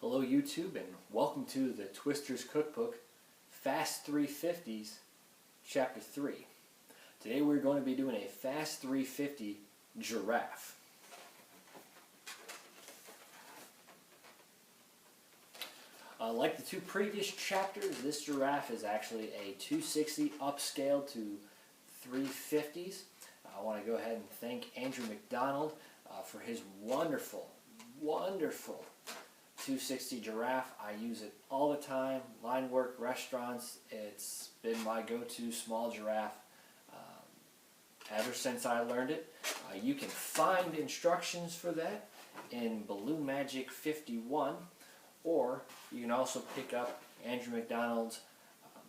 Hello YouTube and welcome to the Twister's Cookbook Fast 350s Chapter 3. Today we're going to be doing a Fast 350 Giraffe. Like the two previous chapters, this Giraffe is actually a 260 upscaled to 350s. I want to go ahead and thank Andrew McDonald for his wonderful 260 Giraffe. I use it all the time, line work, restaurants. It's been my go-to small giraffe ever since I learned it. You can find instructions for that in Balloon Magic 51, or you can also pick up Andrew McDonald's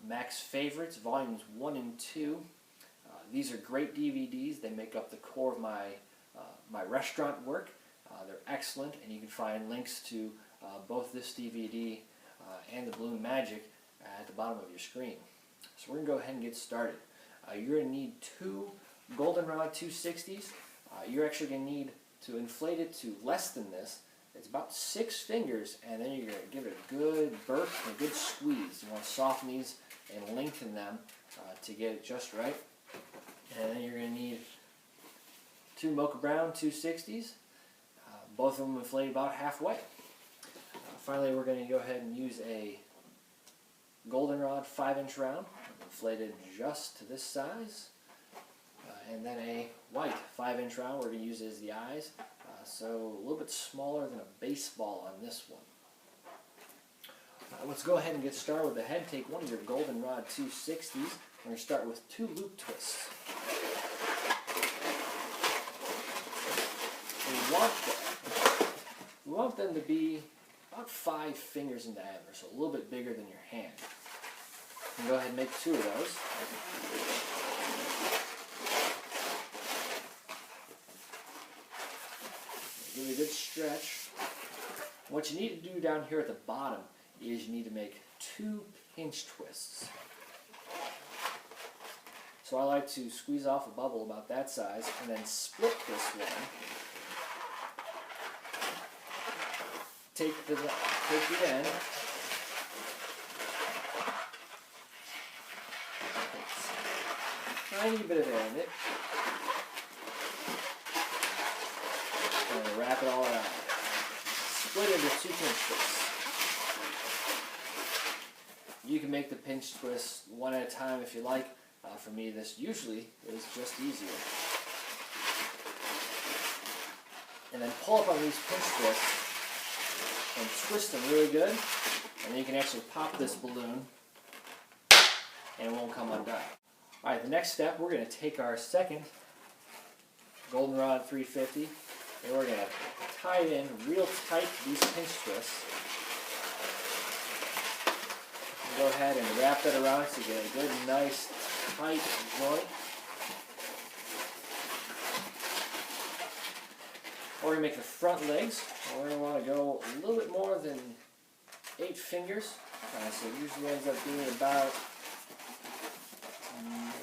Max Favorites Volumes 1 and 2. These are great DVDs. They make up the core of my restaurant work. They're excellent, and you can find links to both this DVD and the Balloon Magic at the bottom of your screen. So we're going to go ahead and get started. You're going to need two goldenrod 260s. You're actually going to need to inflate it to less than this. It's about 6 fingers, and then you're going to give it a good burp and a good squeeze. You want to soften these and lengthen them to get it just right. And then you're going to need two Mocha Brown 260s. Both of them inflated about halfway. Finally, we're going to go ahead and use a goldenrod 5-inch round, inflated just to this size. And then a white 5-inch round we're going to use as the eyes. So a little bit smaller than a baseball on this one. Let's go ahead and get started with the head. Take one of your goldenrod 260s. We're going to start with 2 loop twists. We want them to be about 5 fingers in diameter, so a little bit bigger than your hand. You can go ahead and make 2 of those. Give it a good stretch. What you need to do down here at the bottom is you need to make 2 pinch twists. So I like to squeeze off a bubble about that size and then split this one. Take the end, tiny bit of air in it, and wrap it all around. Split into 2 pinch twists. You can make the pinch twists one at a time if you like. For me, this usually is just easier. And then pull up on these pinch twists and twist them really good, and then you can actually pop this balloon and it won't come undone. Alright, the next step, we're going to take our second goldenrod 350 and we're going to tie it in real tight to these pinch twists. Go ahead and wrap that around so you get a good, nice, tight joint. We're going to make the front legs. We're going to want to go a little bit more than 8 fingers. So it usually ends up being about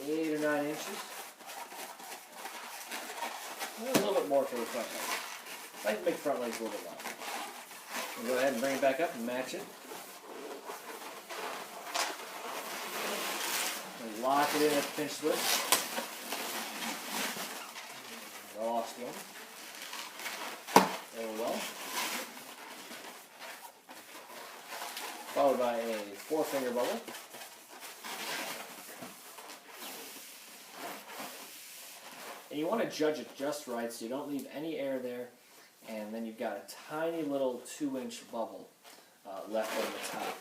8 or 9 inches. And a little bit more for the front legs. I like to make front legs a little bit longer. We'll go ahead and bring it back up and match it. And lock it in at the pinch twist. Lost one. Very well. Followed by a 4-finger bubble. And you want to judge it just right so you don't leave any air there. And then you've got a tiny little 2-inch bubble left on the top.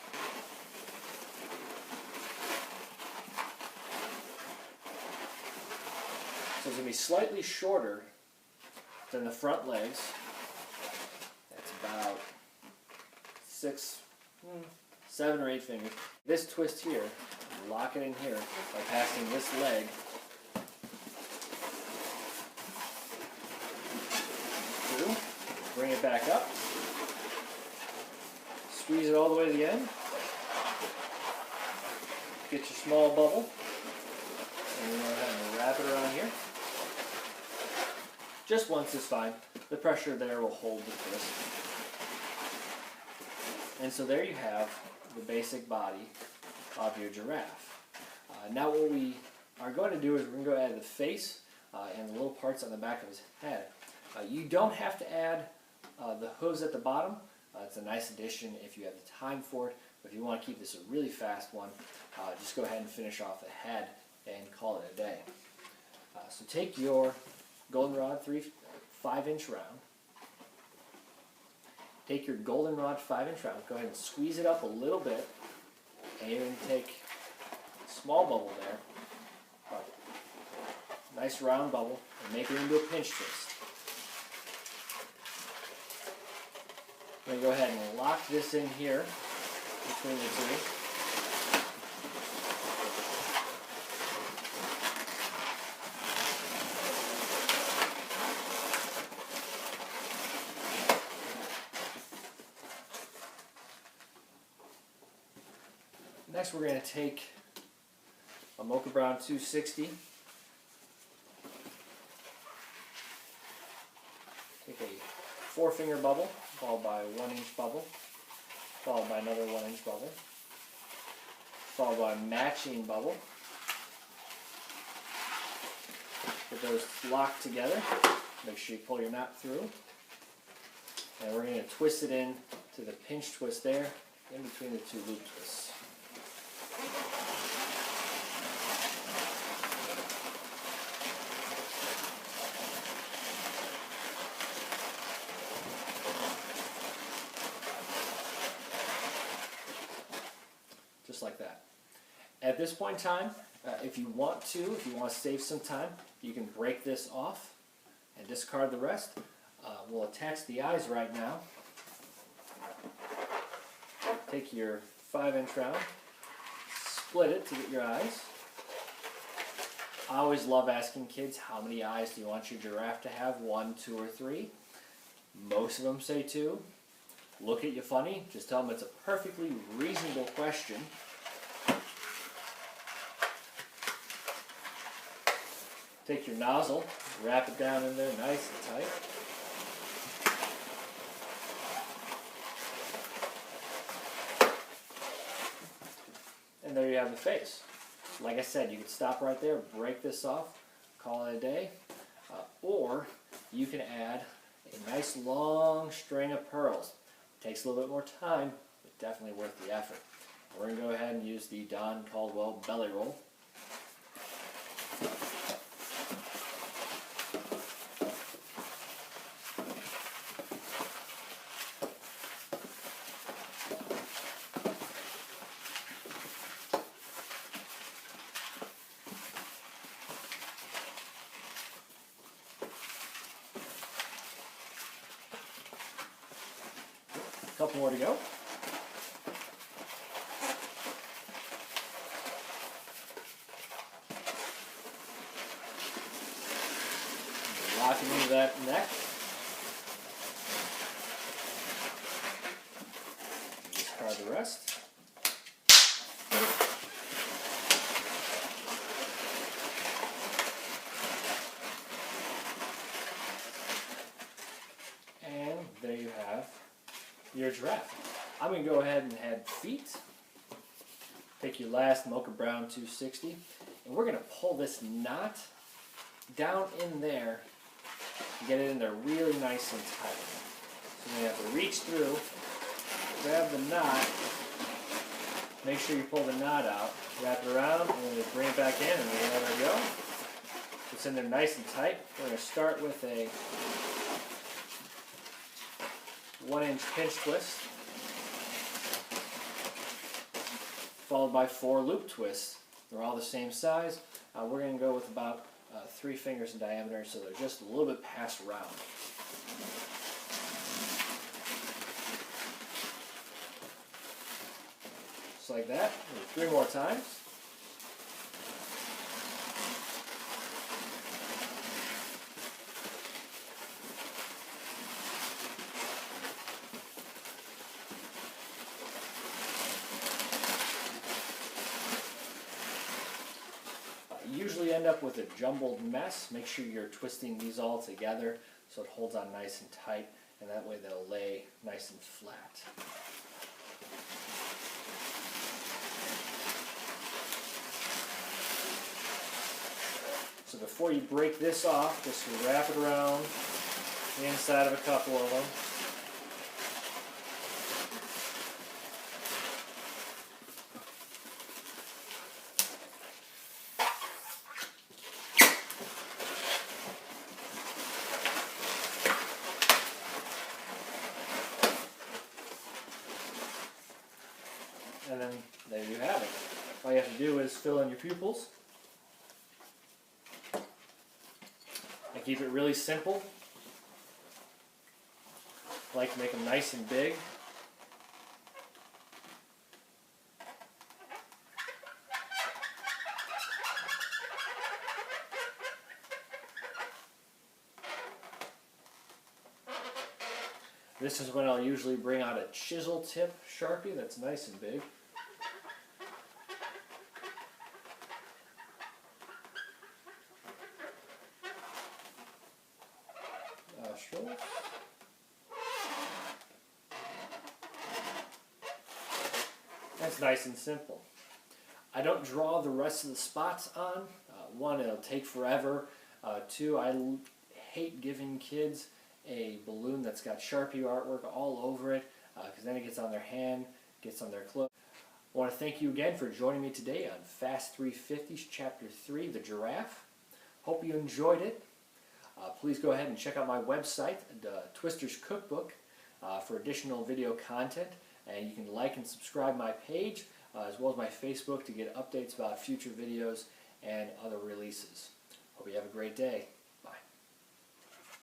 So it's going to be slightly shorter than the front legs. That's about 7 or 8 fingers. This twist here, lock it in here by passing this leg through. Bring it back up. Squeeze it all the way to the end. Get your small bubble. And we're going to wrap it around here. Just once is fine. The pressure there will hold the twist. And so there you have the basic body of your giraffe. Now what we are going to do is we're going to go add the face and the little parts on the back of his head. You don't have to add the hooves at the bottom. It's a nice addition if you have the time for it. But if you want to keep this a really fast one, just go ahead and finish off the head and call it a day. So take your goldenrod 5-inch round. Take your goldenrod 5-inch round, go ahead and squeeze it up a little bit, and you're going to take a small bubble there, nice round bubble, and make it into a pinch twist. I'm going to go ahead and lock this in here between the two. Next we're going to take a Mocha Brown 260, take a 4-finger bubble, followed by a 1-inch bubble, followed by another 1-inch bubble, followed by a matching bubble. Get those locked together, make sure you pull your knot through, and we're going to twist it in to the pinch twist there, in between the two loop twists. Just like that. At this point in time, if you want to save some time, you can break this off and discard the rest. We'll attach the eyes right now. Take your 5-inch round, split it to get your eyes. I always love asking kids, how many eyes do you want your giraffe to have? 1, 2, or 3? Most of them say 2. Look at you funny, just tell them it's a perfectly reasonable question. Take your nozzle, wrap it down in there nice and tight. And there you have the face. Like I said, you can stop right there, break this off, call it a day, or you can add a nice long string of pearls. It takes a little bit more time, but definitely worth the effort. We're going to go ahead and use the Don Caldwell belly roll. A couple more to go. Lock it into that neck. Discard the rest. And there you have your giraffe. I'm going to go ahead and add feet. Take your last Mocha Brown 260, and we're going to pull this knot down in there and get it in there really nice and tight. So you have to reach through, grab the knot, make sure you pull the knot out, wrap it around, and then just bring it back in, and there we go. It's in there nice and tight. We're going to start with a 1-inch pinch twist, followed by 4 loop twists. They're all the same size. We're going to go with about 3 fingers in diameter, so they're just a little bit past round. Just like that. 3 more times. Usually end up with a jumbled mess. Make sure you're twisting these all together so it holds on nice and tight. and that way they'll lay nice and flat. So before you break this off, just wrap it around the inside of a couple of them. And then there you have it. All you have to do is fill in your pupils. And keep it really simple. I like to make them nice and big. This is when I'll usually bring out a chisel tip Sharpie that's nice and big. Nostrils. That's nice and simple. I don't draw the rest of the spots on. One, it'll take forever. Two, I hate giving kids a balloon that's got Sharpie artwork all over it, because then it gets on their hand, gets on their clothes. I want to thank you again for joining me today on Fast 350's Chapter 3, The Giraffe. Hope you enjoyed it. Please go ahead and check out my website, Twister's Cookbook, for additional video content. And you can like and subscribe my page, as well as my Facebook, to get updates about future videos and other releases. Hope you have a great day.